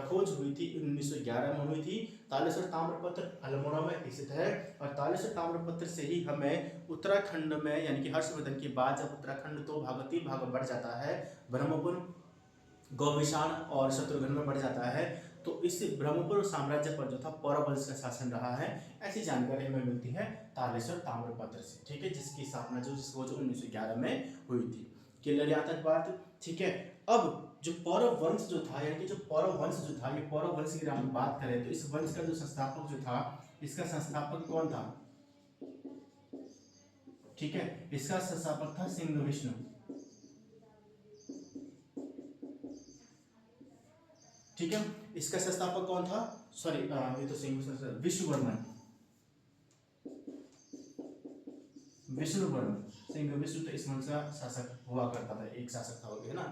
खोज हुई थी 1911 में हुई थी। तालेश्वर ताम्रपत्र अल्मोड़ा में स्थित है, और तालेश्वर ताम्रपत्र से ही हमें उत्तराखंड में, यानी कि हर्षवर्धन के बाद जब उत्तराखंड 3 भागों में बढ़ जाता है, ब्रह्मपुर, गौविशान और शत्रुघ्न में बढ़ जाता है, तो इस ब्रह्मपुर साम्राज्य पर जो था पौरव वंश का शासन रहा है, ऐसी जानकारी हमें मिलती है तालेश्वर ताम्रपत्र से, ठीक है, जिसकी स्थापना जो 1911 में हुई थी। क्लियर यहाँ तक बात? ठीक है। अब जो पौरव वंश जो था, यानी कि जो पौरव वंश जो था, ये पौरव वंश की हम बात करें तो इस वंश का जो संस्थापक जो था, इसका संस्थापक कौन था? ठीक है, इसका संस्थापक था सिंह विष्णु, ठीक है। इसका संस्थापक कौन था? सॉरी, ये तो सिंह विष्णुवर्मन, विष्णुवर्मन, सिंह विष्णु तो इस वंश का शासक हुआ करता था, एक शासक था, हो गया ना।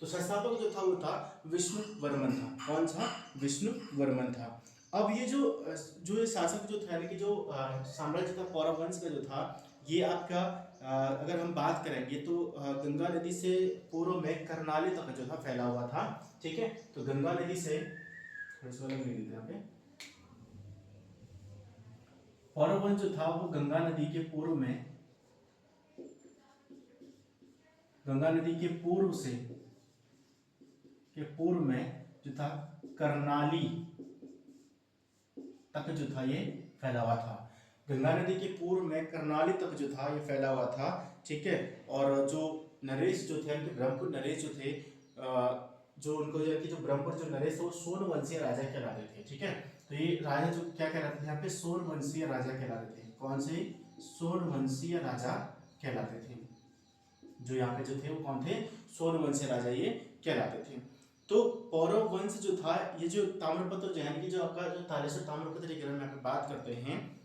तो संस्थापक जो था वो था विष्णुवर्मन था। कौन था? विष्णुवर्मन था। अब ये जो ये शासक जो था, यानी कि जो साम्राज्य था पौरव वंश का जो था, ये आपका अगर हम बात करेंगे तो गंगा नदी से पूर्व में करनाली तक जो था फैला हुआ था। ठीक है, तो गंगा नदी से यहाँ पे पौरव वंश जो था वो गंगा नदी के पूर्व में, गंगा नदी के पूर्व में जो था करनाली तक जो था ये फैला हुआ था। गंगा नदी के पूर्व में करनाली तक जो था ये फैला हुआ था। ठीक है, और जो नरेश जो थे, ब्रह्मपुर नरेश जो थे, जो उनको जो ब्रह्मपुर जो नरेश वो सोनवंशीय राजा कहलाते थे। ठीक है, तो ये राजा जो क्या कहलाते थे यहाँ पे? सोनवंशीय राजा कहलाते थे। कौन से? सोनवंशीय राजा कहलाते थे। जो यहाँ पे जो थे वो कौन थे? सोनवंशीय राजा ये कहलाते थे। तो पौरव वंश जो था, ये जो ताम्रपत्र जो है कि जो आपका जो तालेश्वर ताम्रपत्र की अगर हम बात करते हैं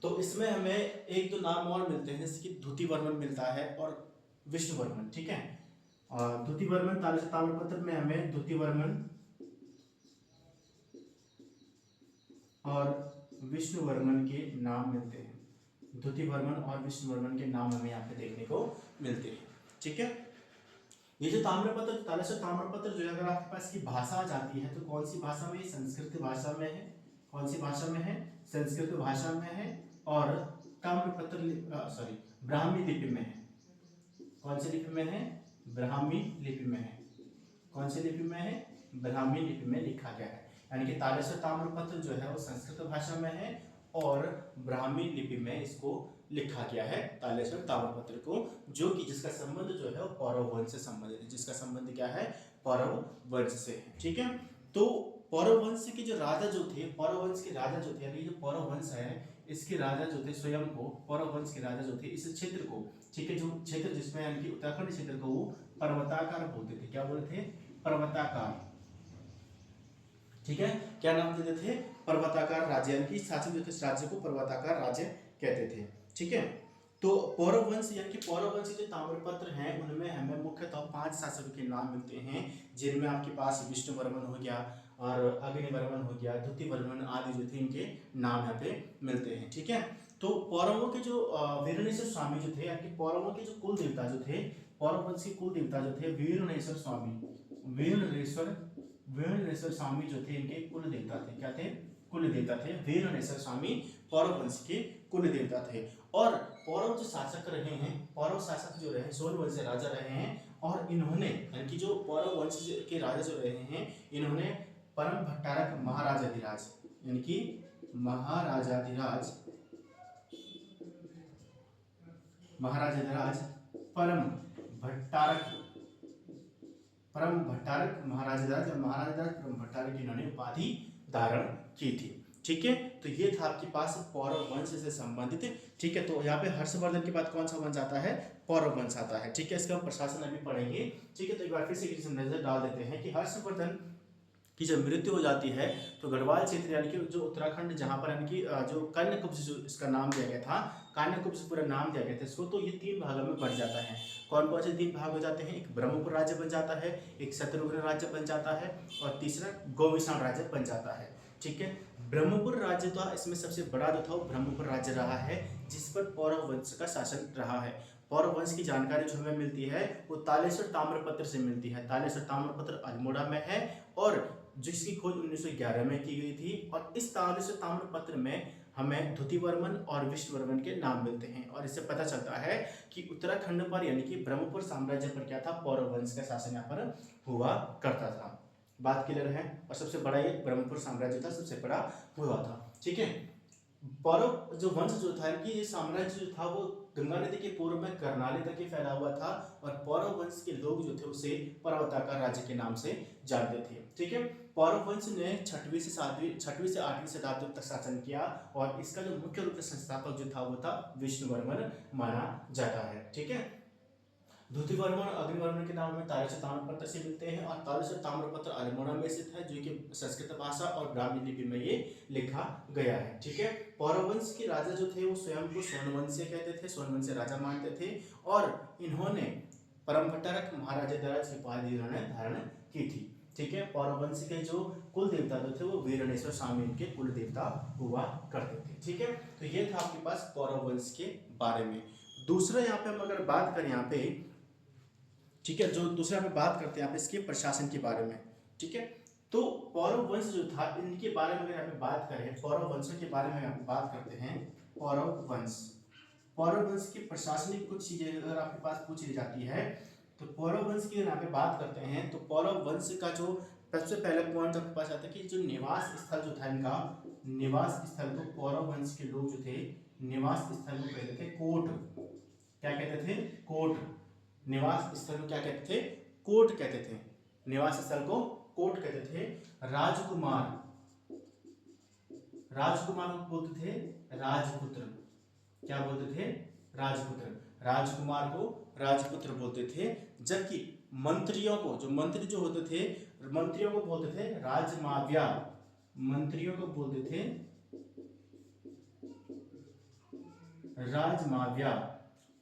तो इसमें हमें एक दो नाम और मिलते हैं, जैसे कि द्युतिवर्मन मिलता है और विष्णुवर्मन। ठीक है, द्युतिवर्मन तालेश्वर ताम्रपत्र में हमें द्युतिवर्मन और विष्णुवर्मन के नाम मिलते हैं। द्युतिवर्मन और विष्णुवर्मन के नाम हमें यहाँ पे देखने को मिलते हैं। ठीक है, ये जो ताम्रपत्र तालेश्वर ताम्रपत्र जो है, अगर आपके पास की भाषा आ जाती है तो कौन सी भाषा में? संस्कृत भाषा में है। कौन सी भाषा में है? संस्कृत भाषा में है। और ताम्रपत्र ब्राह्मी लिपि में है। कौन सी लिपि में है? ब्राह्मी लिपि में है। कौन सी लिपि में है? ब्राह्मी लिपि में लिखा गया है। यानी कि तालेश्वर ताम्रपत्र जो है वो संस्कृत भाषा में है और ब्राह्मी लिपि में इसको लिखा गया है, तालेश्वर ताम्रपत्र को, जो कि जिसका संबंध जो है वो पौरव वंश से संबंधित है। जिसका संबंध क्या है? पौरव वंश से है। ठीक है, तो पौरव वंश के जो राजा जो थे, पौरव वंश के राजा जो थे, यानी जो पौरव वंश है इसके राजा जो थे स्वयं को, पौरव वंश के राजा जो थे इस क्षेत्र को, ठीक है, जो क्षेत्र जिसमें यानी कि उत्तराखंड क्षेत्र को वो पर्वताकार बोलते थे। क्या बोलते थे? पर्वताकार। ठीक है, क्या नाम देते थे? पर्वताकार राज्य, यानी कि शासक जो थे इस राज्य को पर्वताकार राज्य कहते थे। ठीक है, तो पौरव वंश यानी कि पौरव वंश के जो ताम्रपत्र हैं उनमें हमें मुख्यतः 5 शासकों के नाम मिलते हैं, जिनमें आपके पास विष्णुवर्मन हो गया और अग्निवर्मन हो गया, द्युतिवर्मन आदि जो थे इनके नाम यहाँ पे मिलते हैं। ठीक है, तो पौरवों के जो वीरनेश्वर स्वामी जो थे, यानी कि पौरवों के जो कुल देवता जो थे, पौरव वंश के कुल देवता जो थे वीरनेश्वर स्वामी, वीरनेश्वर स्वामी जो थे इनके कुल देवता थे। क्या थे? कुल देवता थे। वीरनेश्वर स्वामी पौरव वंश के कुल देवता थे। और पौरव जो शासक रहे हैं, पौरव शासक जो रहे सोन वंश से राजा रहे हैं, और इन्होंने यानी कि जो पौरव वंश के राजा जो रहे हैं इन्होंने परम भट्टारक महाराजाधिराज, यानी कि महाराजाधिराज परम भट्टारक महाराजाधिराज और महाराजाधिराज परम भट्टारक की इन्होंने उपाधि धारण की थी। ठीक है, तो ये था आपके पास पौरव वंश से संबंधित। ठीक है, तो यहाँ पे हर्षवर्धन के बाद कौन सा वंश आता है? पौरव वंश आता है। ठीक है, इसका हम प्रशासन अभी पढ़ेंगे। ठीक है, तो एक बार फिर से नजर डाल देते हैं कि हर्षवर्धन की जब मृत्यु हो जाती है तो गढ़वाल क्षेत्र यानी कि जो उत्तराखंड जहाँ पर यानी कि जो कन्याकुब्ज जो इसका नाम दिया गया था, कन्याकुब्ज पूरा नाम दिया गया था इसको, तो ये 3 भागों में बढ़ जाता है। कौन कौन से 3 भाग हो जाते हैं? एक ब्रह्मपुर राज्य बन जाता है, एक शत्रुघ्न राज्य बन जाता है और तीसरा गौविषाण राज्य बन जाता है। ठीक है, ब्रह्मपुर राज्य था इसमें सबसे बड़ा जो था वो ब्रह्मपुर राज्य रहा है, जिस पर पौरव वंश का शासन रहा है। पौरव वंश की जानकारी जो हमें मिलती है वो तालेश्वर ताम्रपत्र से मिलती है। तालेश्वर ताम्रपत्र अल्मोड़ा में है और जिसकी खोज 1911 में की गई थी। और इस तालेश्वर ताम्रपत्र में हमें द्युतिवर्मन और विष्णुवर्मन के नाम मिलते हैं और इससे पता चलता है कि उत्तराखंड पर यानी कि ब्रह्मपुर साम्राज्य पर क्या था? पौरव वंश का शासन यहाँ पर हुआ करता था। बात क्लियर है? और सबसे बड़ा ये ब्रह्मपुर साम्राज्य था, सबसे बड़ा हुआ था। ठीक है, पौरव जो वंश जो था कि ये साम्राज्य जो था वो गंगा नदी के पूर्व में करनाली तक ही फैला हुआ था और पौरव वंश के लोग जो थे उसे पर्वताकार राज्य के नाम से जानते थे। ठीक है, पौरव वंश ने 6वीं से 8वीं शताब्दी तक शासन किया और इसका जो मुख्य रूप से संस्थापक जो था वो था विष्णुवर्मन माना जाता है। ठीक है, द्युतिवर्मन और अग्निवर्मन के नाम में तालेश्वर ताम्रपत्र से मिलते हैं और तालेश्वर ताम्रपत्र अल्मोड़ा में स्थित है, जो कि संस्कृत भाषा और ब्राह्मी लिपि में ये लिखा गया है। ठीक है, पौरव वंश के राजा जो थे वो स्वयं को सोनवंशीय कहते थे, सोनवंशीय राजा मानते थे और इन्होंने परमपट्टारक महाराजा ध्वज की उपाधि इन्होंने धारण की थी। ठीक है, पौरव वंश के जो कुल देवता जो थे वो वीरणेश्वर स्वामी इनके कुल देवता हुआ करते थे। ठीक है, तो ये था आपके पास पौरव वंश के बारे में। दूसरा यहाँ पे हम अगर बात करें यहाँ पे, ठीक है, जो दूसरा पे बात करते हैं यहाँ पे इसके प्रशासन के बारे में। ठीक है, तो पौरव वंश जो था इनके बारे में अगर यहाँ पे बात करें, पौरव वंशों के बारे में यहाँ पे बात करते हैं। पौरव वंश, पौरव वंश की प्रशासनिक कुछ चीजें अगर आपके पास पूछ ली जाती है तो पौरव वंश की यहाँ पे बात करते हैं तो पौरव वंश का जो सबसे पहले पॉइंट आपके पास आता है कि जो निवास स्थल जो था इनका, निवास स्थल को पौरव वंश के लोग जो थे निवास स्थल को कहते थे कोट। क्या कहते थे? कोट। निवास स्थल को क्या कहते थे? कोट कहते थे। निवास स्थल को कोट कहते थे। राजकुमार, राजकुमार को बोलते थे राजपुत्र। क्या बोलते थे? राजपुत्र। राजकुमार को राजपुत्र बोलते थे। जबकि मंत्रियों को, जो मंत्री जो होते थे, मंत्रियों को बोलते थे राजमाव्या। मंत्रियों को बोलते थे राजमाव्या।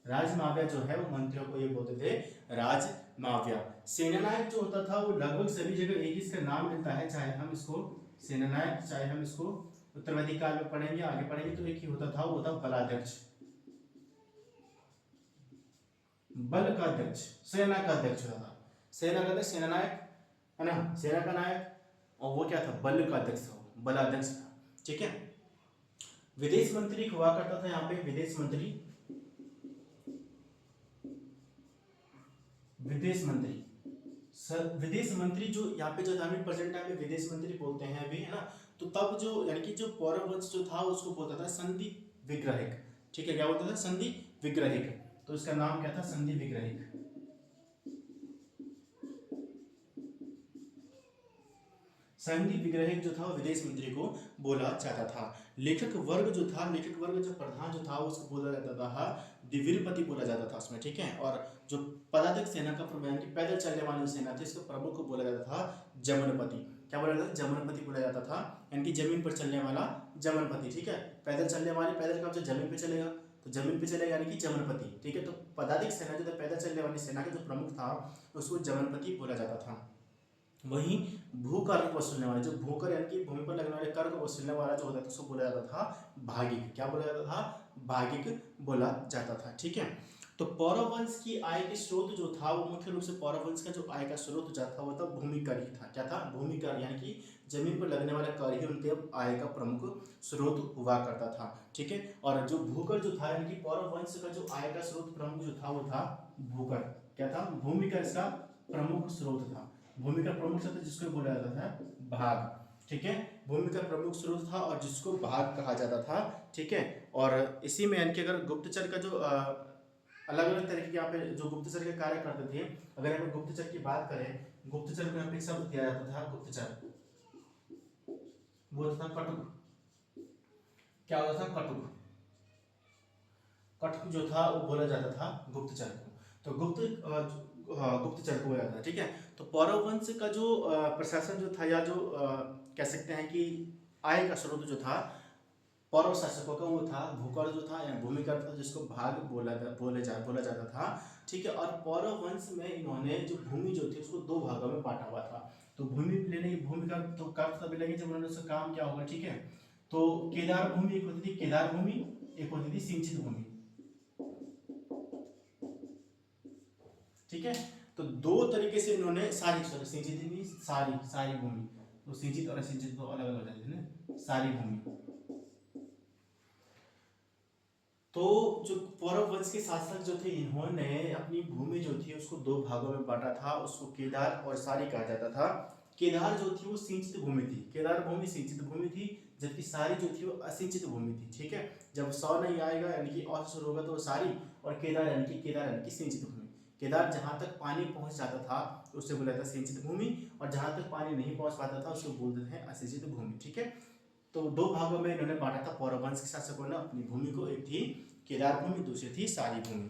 राजमाव्या जो है वो मंत्रियों को ये बोलते थे राजमाव्या। सेनानायक जो होता था वो लगभग सभी जगह एक ही इसका नाम मिलता है, चाहे हम इसको सेनानायक, चाहे हम इसको उत्तरवैदिक काल में पढ़ेंगे, आगे पढ़ेंगे, तो एक ही होता था, वो होता बलाध्यक्ष। बल का अध्यक्ष, सेना का अध्यक्ष होता था। सेना का अध्यक्ष सेनानायक है ना, सेना का नायक, और वो क्या था? बल का अध्यक्ष था, बलाध्यक्ष था। ठीक है, विदेश मंत्री हुआ करता था यहाँ पे, विदेश मंत्री, विदेश मंत्री। विदेश मंत्री जो यहाँ पे जो हमें प्रेजेंट टाइम में विदेश मंत्री बोलते हैं अभी, है ना, तो तब जो यानी कि जो पौरव वंश जो था उसको बोलता था संधि विग्रहिक। ठीक है, क्या बोलता था? संधि विग्रहिक। तो इसका नाम क्या था? संधि विग्रहिक। संधि विग्रहिक जो था वो विदेश मंत्री को बोला जाता था। लेखक वर्ग जो था, लेखक वर्ग जो प्रधान जो था उसको बोला जाता था द्विवीरपति बोला जाता था उसमें। ठीक है, और जो पदातिक सेना का प्रबंधन की पैदल चलने वाली सेना थी इसके प्रमुख को बोला जाता था जमनपति। क्या बोला जाता था? जमनपति बोला जाता था, यानी कि जमीन पर चलने वाला जमनपति। ठीक है, पैदल चलने वाले, पैदल का मतलब जमीन पे चलेगा, तो जमीन पे चलेगा यानी कि जमनपति। ठीक है, तो पदातिक सेना जो था, पैदल चलने वाली सेना का जो प्रमुख था उसको जमनपति बोला जाता था। वहीं भूकर वसूलने वाले, जो भूकर यानी कि भूमि पर लगने वाले कर को वसूलने वाला जो होता था उसको बोला जाता था भागिक। क्या बोला जाता था? भागिक बोला जाता था। ठीक है, तो पौरव वंश की आय के स्रोत जो था वो मुख्य रूप से पौरव वंश का जो आय का स्रोत जो था वो था भूमि कर ही था। क्या था? भूमि कर, यानी कि जमीन पर लगने वाला कर ही उनके आय का प्रमुख स्रोत हुआ करता था। ठीक है, और जो भूकर जो था यानी कि पौरव वंश का जो आय का स्रोत प्रमुख जो था वो था भूकर। क्या था? भूमि कर इसका प्रमुख स्रोत था। भूमि का प्रमुख स्रोत जिसको बोला जाता था भाग। ठीक है, भूमि का प्रमुख स्रोत था और जिसको भाग कहा जाता था। ठीक है, और इसी में यानी कि अगर गुप्तचर का जो अलग अलग तरीके के यहाँ पे जो गुप्तचर के कार्य करते थे, अगर यहाँ पे गुप्तचर की बात करें, गुप्तचर को यहाँ पे एक शब्द दिया जाता था गुप्तचर, वो होता था कटुक। क्या होता था? कटुक। कटुक जो था वो बोला जाता था गुप्तचर को, तो गुप्तचर को बोला जाता था। ठीक है, तो पौरव वंश का जो प्रशासन जो था, या जो कह सकते हैं कि आय का स्रोत जो था पौरव शासकों का, वो था भूकर जो था या भूमिकर था, जिसको भाग बोला जाता था। ठीक है, और पौरव वंश में इन्होंने जो भूमि जो थी उसको दो भागों में बांटा हुआ था। तो भूमि लेने की, भूमि का तो कर्ज तभी लेंगे जब उन्होंने उसका काम क्या होगा। ठीक है, तो केदार भूमि एक होती थी, केदार भूमि, एक होती थी सिंचित भूमि। ठीक है, तो दो तरीके से इन्होंने सिंचित नहीं, सारी भूमि, तो सिंचित और असिंचित तो अलग अलग हो जाती है ना, सारी भूमि। तो जो पौरव वंश के शासक जो थे इन्होंने अपनी भूमि जो थी उसको दो भागों में बांटा था, उसको केदार और सारी कहा जाता था। केदार जो थी वो सिंचित भूमि थी, केदार भूमि सिंचित भूमि थी, जबकि सारी जो थी वो असिंचित भूमि थी। ठीक है, जब सौ नहीं आएगा यानी कि और शुरू होगा तो सारी, और केदार यानी कि सिंचित भूमि। केदार जहां तक पानी पहुंच जाता था उससे बोला जाता सिंचित भूमि, और जहां तक पानी नहीं पहुंच पाता था उसको बोलते थे असिंचित भूमि। ठीक है, तो दो भागों में इन्होंने बांटा था पौरव वंश के शासकों ने अपनी भूमि को, एक थी केदार भूमि, दूसरी थी सारी भूमि।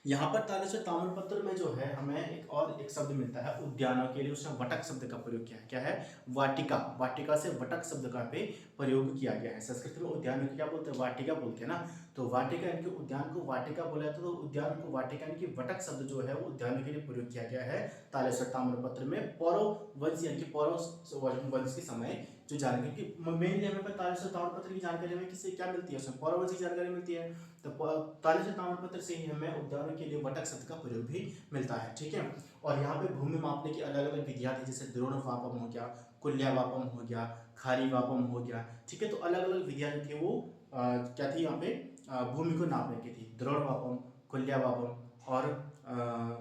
यहाँ पर तालेश्वर ताम्रपत्र में जो है हमें एक शब्द मिलता है उद्यानों के लिए, उसने वटक शब्द का प्रयोग किया है। क्या है? वाटिका। वाटिका से वटक शब्द का पे प्रयोग किया गया है। संस्कृत में उद्यानों की क्या बोलते हैं? वाटिका बोलते हैं ना। तो वाटिका यानी कि उद्यान को वाटिका बोला जाता है, तो उद्यान को वाटिका यानी कि वटक शब्द जो है वो उद्यान के लिए प्रयोग किया गया है तालेश्वर ताम्रपत्र में पौरव वंश यानी कि पौरव वंश के समय जो जानकारी की मेनली हमें पर तालेश्वर ताम्रपत्र की जानकारी हमें किससे क्या मिलती है, उसमें पौरव वंश की जानकारी मिलती है। तो तालेश्वर ताम्रपत्र से ही हमें उद्यानों के लिए वटक शब्द का प्रयोग भी मिलता है, ठीक है। और यहाँ पे भूमि मापने की अलग अलग विधियां थी, जैसे द्रोण वापम हो गया, कुल्या वापम हो गया, खारी वापम हो गया, ठीक है। तो अलग अलग विधियां जो थी वो क्या थी यहाँ पे भूमि को नापने की थी, द्रोण वापम, कुल्या वापम और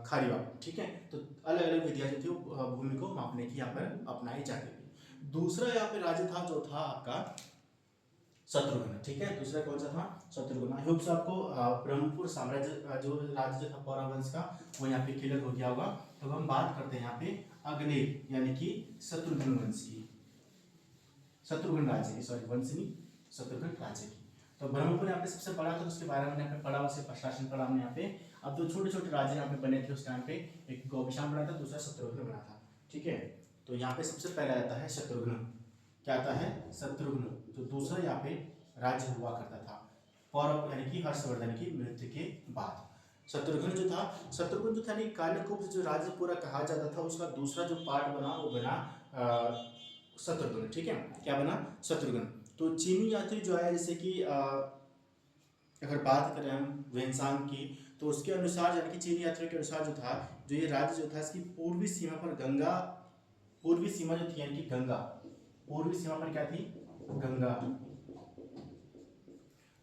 खारी वापम, ठीक है। तो अलग अलग विधियां जो थी वो भूमि को मापने की यहाँ पर अपनाई जाती थी। दूसरा यहाँ पे राज्य था जो था आपका शत्रुघ्न, ठीक है। दूसरा कौन सा था, शत्रुघ्न। आई होप आपको ब्रह्मपुर साम्राज्य जो राज्य था पौरव वंश का वो यहाँ पे क्लियर हो गया होगा। तो हम बात करते हैं यहाँ पे अगले यानी कि शत्रुघ्न वंश की, शत्रुघ्न राज्य की, सॉरी वंश नहीं, शत्रुघ्न राज्य की। तो ब्रह्मपुर यहाँ पे सबसे बड़ा था, उसके बारे में यहाँ पे पढ़ा, उसके प्रशासन पढ़ा हमने यहाँ पे। अब दो छोटे छोटे राज्य यहाँ पे बने थे उस टाइम पे, एक गौबिशान बना था, दूसरा शत्रुघ्न बना था, ठीक है। तो यहाँ पे सबसे पहला आता है शत्रुघ्न, क्या आता है, शत्रुघ्न। जो दूसरा यहाँ पे राज्य हुआ करता था पौरव यानी कि हर्षवर्धन की मृत्यु के बाद। शत्रुघ्न जो था, शत्रुघ्न जो था नहीं, कान्यकुब्ज जो राज्य पूरा कहा जाता था, उसका दूसरा जो पार्ट बना वो बना शत्रुघ्न, ठीक है। क्या बना, शत्रुघ्न। तो चीनी यात्री जो है, जैसे कि अगर बात करें हम वेन्सांग की, तो उसके अनुसार यानी कि चीनी यात्रियों के अनुसार जो था, जो ये राज्य जो था इसकी पूर्वी सीमा पर गंगा, पूर्वी सीमा जो थी यानी कि गंगा, पूर्वी सीमा पर क्या थी, गंगा,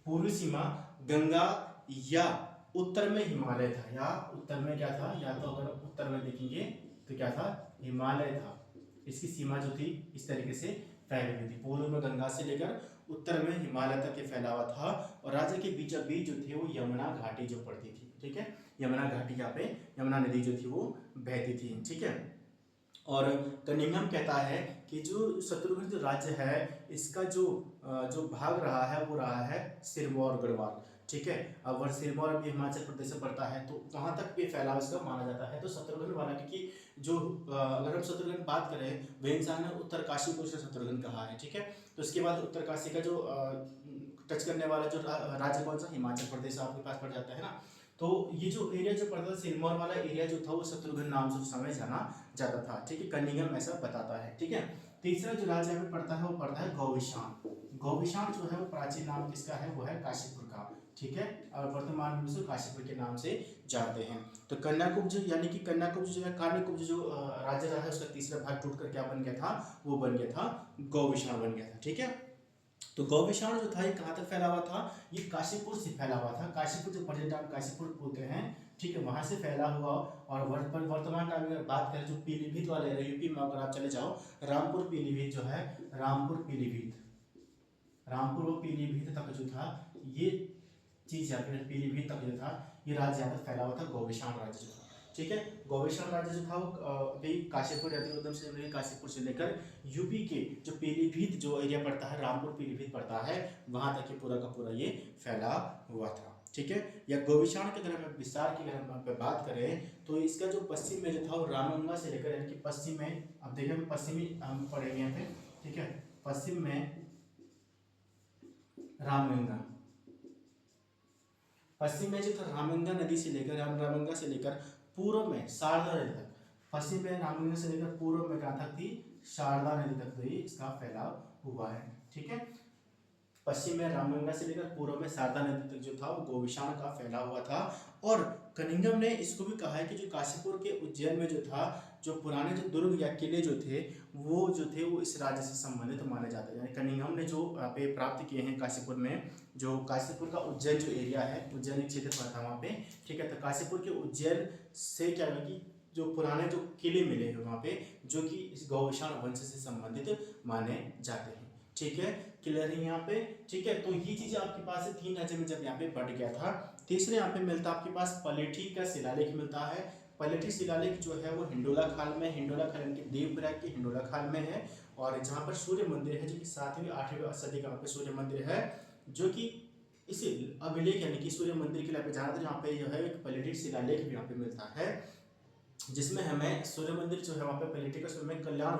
पूर्वी सीमा गंगा, या उत्तर में हिमालय था, या उत्तर में क्या था, या तो अगर उत्तर में देखेंगे तो क्या था, हिमालय था। इसकी सीमा जो थी इस तरीके से फैली हुई थी, पूर्व में गंगा से लेकर उत्तर में हिमालय तक के फैला हुआ था। और राज्य के बीचों बीच जो थे वो यमुना घाटी जो पड़ती थी, ठीक है। यमुना घाटी, यहाँ पे यमुना नदी जो थी वो बहती थी, ठीक है। और कनिंघम कहता है कि जो शत्रुघ्न जो राज्य है इसका जो भाग रहा है वो रहा है सिरमौर गढ़वाल, ठीक है। अब वह सिरमौर अभी हिमाचल प्रदेश से पड़ता है, तो वहां तक भी फैलाव इसका माना जाता है। तो शत्रुघ्न वाला, क्योंकि जो अगर हम शत्रुघ्न की बात करें, वेन्सांग ने उत्तर काशी को शत्रुघ्न कहा है, ठीक है। तो इसके बाद उत्तर काशी का जो टच करने वाला जो राज्य कौन सा, हिमाचल प्रदेश आपके पास पड़ जाता है ना। तो ये जो एरिया जो पड़ता था, सिरमौर वाला एरिया जो था वो शत्रुघ्न नाम से उस समय जाना जाता था, ठीक है। कनिंघम ऐसा बताता है, ठीक है। तीसरा जो राज्य हमें पड़ता है वो पड़ता है गौविशान। गौविशान जो है वो प्राचीन नाम किसका है, वो है काशीपुर का, ठीक है। और वर्तमान में उसे काशीपुर के नाम से जानते हैं। तो कन्याकुब्ज यानी कि कन्याकुब्ज जो है, कान्यकुब्ज जो राज्य रहा है उसका तीसरा भाग टूट कर क्या बन गया था, वो बन गया था गौविशान बन गया था, ठीक है। तो गौविशान जो था ये कहाँ तक फैला हुआ था, ये काशीपुर से फैला हुआ था। काशीपुर जो पर्यटन काशीपुर बोलते हैं, ठीक है, वहां से फैला हुआ। और वर्तमान टाइम में बात करें जो पीलीभीत वाले यूपी में, अगर आप चले जाओ, रामपुर पीलीभीत जो है, रामपुर पीलीभीत, रामपुर और पीलीभीत तक जो था ये चीज या फिर पीलीभीत तक जो था ये राज्य यहाँ पर फैला हुआ था, गौविशान राज्य जो था, ठीक है। गौविशान राज्य जो था वो अभी काशीपुर उद्यम से लेकर, काशीपुर से लेकर यूपी के जो पीलीभीत जो एरिया पड़ता है, रामपुर पीलीभीत पड़ता है, वहां तक ये पूरा का पूरा ये फैला हुआ था, ठीक है। या गौविशान के अगर हम विस्तार की अगर हम बात करें, तो इसका जो पश्चिम में जो था वो रामगंगा से लेकर यानी कि पश्चिम में, अब देखिए पश्चिमी हम पढ़ेंगे यहाँ पे, ठीक है। पश्चिम में रामगंगा, पश्चिम में जो था रामगंगा नदी से लेकर, रामगंगा से लेकर पूर्व में शारदा नदी तक, पश्चिम में रामगंगा से लेकर पूर्व में कहाँ तक थी, शारदा नदी तक तो ये इसका फैलाव हुआ है, ठीक है। पश्चिम में रामगंगा से लेकर पूर्व में शारदा नदी तक जो था वो गौविशान का फैला हुआ था। और कनिंघम ने इसको भी कहा है कि जो काशीपुर के उज्जैन में जो था, जो पुराने जो दुर्ग या किले जो थे वो इस राज्य से संबंधित माने जाते हैं। यानी कनिंघम ने जो पे प्राप्त किए हैं काशीपुर में, जो काशीपुर का उज्जैन जो एरिया है, उज्जैन एक क्षेत्र पड़ा था वहाँ पे, ठीक है। तो काशीपुर के उज्जैन से क्या है कि जो पुराने जो किले मिले हैं वहाँ पे, जो कि इस गौविशान वंश से संबंधित माने जाते हैं, ठीक है। क्लियर है यहाँ पे, ठीक है। तो ये चीजें आपके पास है, 3 राज्य में जब यहाँ पे बढ़ गया था। तीसरे यहाँ पे मिलता है आपके पास पलेठी का शिलालेख मिलता है। पलेठी शिलालेख जो है वो हिंडोला खाल में, हिंडोला खाल यानी कि देवप्रयाग के हिंडोला खाल में है। और जहाँ पर सूर्य मंदिर है, जो कि 7वीं 8वीं सदी का वहाँ पे सूर्य मंदिर है, जो कि इस अभिलेख यानी कि सूर्य मंदिर के लिए जाना था, जहाँ पे जो है एक पलेठी शिलालेख भी यहाँ पे मिलता है। जिसमें हमें सूर्य मंदिर जो है वहाँ पे पॉलिटिकल में कल्याण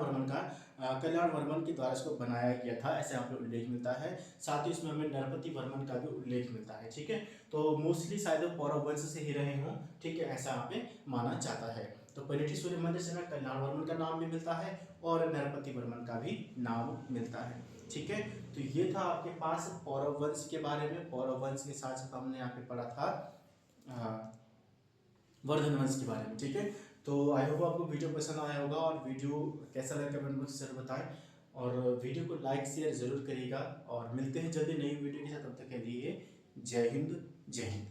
वर्मन के द्वारा इसको बनाया गया था, ऐसे यहाँ पे उल्लेख मिलता है। साथ ही इसमें हमें नरपति वर्मन का भी उल्लेख मिलता है। ठीक है, तो मोस्टली शायद वो पौरव वंश से ही रहे हों। ठीक है, ऐसा यहाँ पे माना जाता है। तो पॉलिटी सूर्य मंदिर से हमें कल्याण वर्मन का नाम भी मिलता है और नरपति वर्मन का भी नाम मिलता है। ठीक है, तो ये था आपके पास पौरव वंश के बारे में। पौरव वंश के साथ साथ हमने यहाँ पे पढ़ा था वर्धन वंश के बारे में। ठीक है, तो आई होप आपको वीडियो पसंद आया होगा, और वीडियो कैसा लगा कमेंट बॉक्स में जरूर बताएं, और वीडियो को लाइक शेयर जरूर करिएगा। और मिलते हैं जल्दी नई वीडियो के साथ, तब तक के लिए जय हिंद जय हिंद।